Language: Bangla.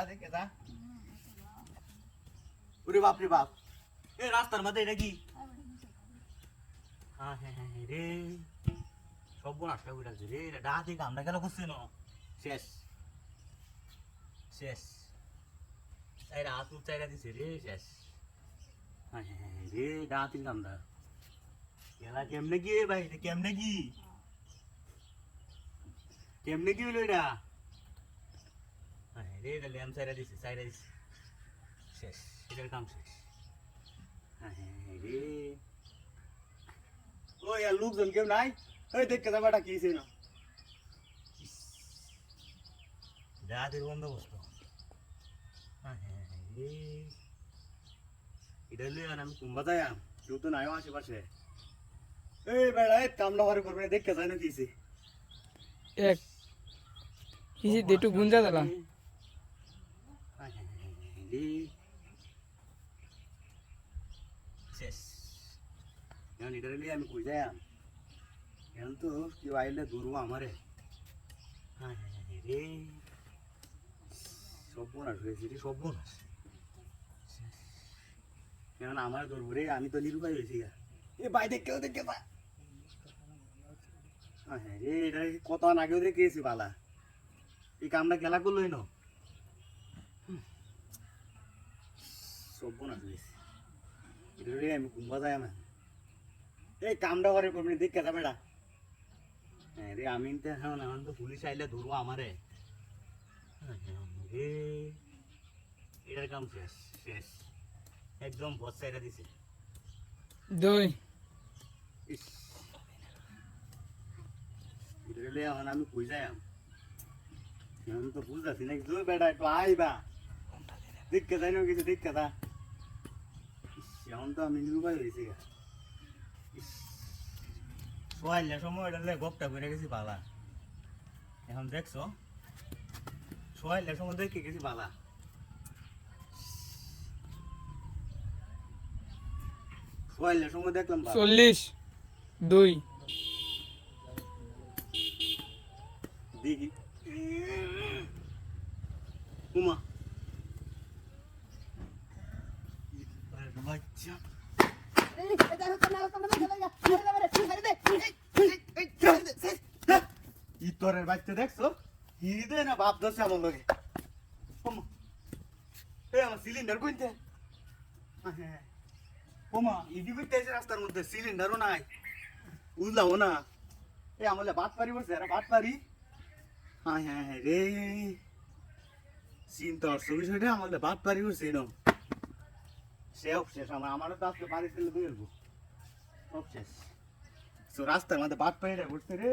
দেখে যা ওরে বাপ রে বাপ এই রাস্তার মধ্যে এটা কি হ্যাঁ হ্যাঁ হ্যাঁ রে সব নাশটা করে রাখছে রে ডাহাতে কামটা গেল করছে না শেষ শেষ চাইরা হাত চাইরা দিছে রে শেষ হ্যাঁ হ্যাঁ হ্যাঁ রে ডাহাতির কামটা খেলা কেমনে কি ভাই এটা কেমনে কি কেমনে কি হলো এটা হ্যাঁ রে এটা ল্যাম চাইরা দিছে শেষ এটার কাম শেষ হ্যাঁ হ্যাঁ রে ও ইয়ার লোকজন কেউ নাই এই দেখ কেদা বাটা কি না রাতের বন্দোবস্ত হ্যাঁ হ্যাঁ রে এটা লই আমি কুম্বা যাই কেউ তো নাই আশেপাশে এই বেড়া এই কামলা হরে করবে দেখ কে জানো কিছে এক কিছে দেটু গুঞ্জা দালা হ্যাঁ হ্যাঁ রে শেষ এখন এটা লিয়ে আমি কই যাই এখন তো কেউ আইলে ধরবো আমারে হ্যাঁ হ্যাঁ রে সর্বনাশ হয়েছে রে সর্বনাশ এখন আমার ধরবো রে আমি তো নিরুপায় হয়েছি এ ভাই দেখে দেখে হ্যাঁ হ্যাঁ রে এটা কত আগেও দেখেছি বালা এই কামটা খেলা করলোই না সর্বনাশ হয়েছে এটা রে আমি কুম্বা যাই না এই কামটা করে করবি দেখে যাবে না হ্যাঁ রে আমি তো এখন তো পুলিশ আইলে ধরবো আমারে রে এটার কাম শেষ শেষ একদম বস সাইডা দিছে দুই ইস এটা লে এখন আমি কই যাই এখন তো বুঝতেছি না দুই বেটা একটু আইবা দেখে যাই না কিছু দেখে যা এখন তো আমি নিরুপায় হয়েছি সোয়াইলে সময় এটা গপটা করে গেছি পালা এখন দেখছো সোয়াইলে সময় দেখে গেছি পালা সোয়াইলে সময় দেখলাম 40 দুই দেখি উমা বাচ্চা ইতরের বাচ্চা দেখছো হিদে না বাপ দোষ আমার লগে আমার সিলিন্ডার কইতে ওমা ইডি কইতে রাস্তার মধ্যে সিলিন্ডারও নাই বুঝলাম না এ আমলে বাত পারি বলছে এরা বাত পারি হ্যাঁ হ্যাঁ হ্যাঁ রে চিন্তা করছো বিষয়টা আমলে বাত পারি বলছে এরকম শেষ আমারও তো আজকে বাড়ি ছেলে দিয়ে সব শেষ রাস্তার মধ্যে বাদ পাই রে ঘুরতে রে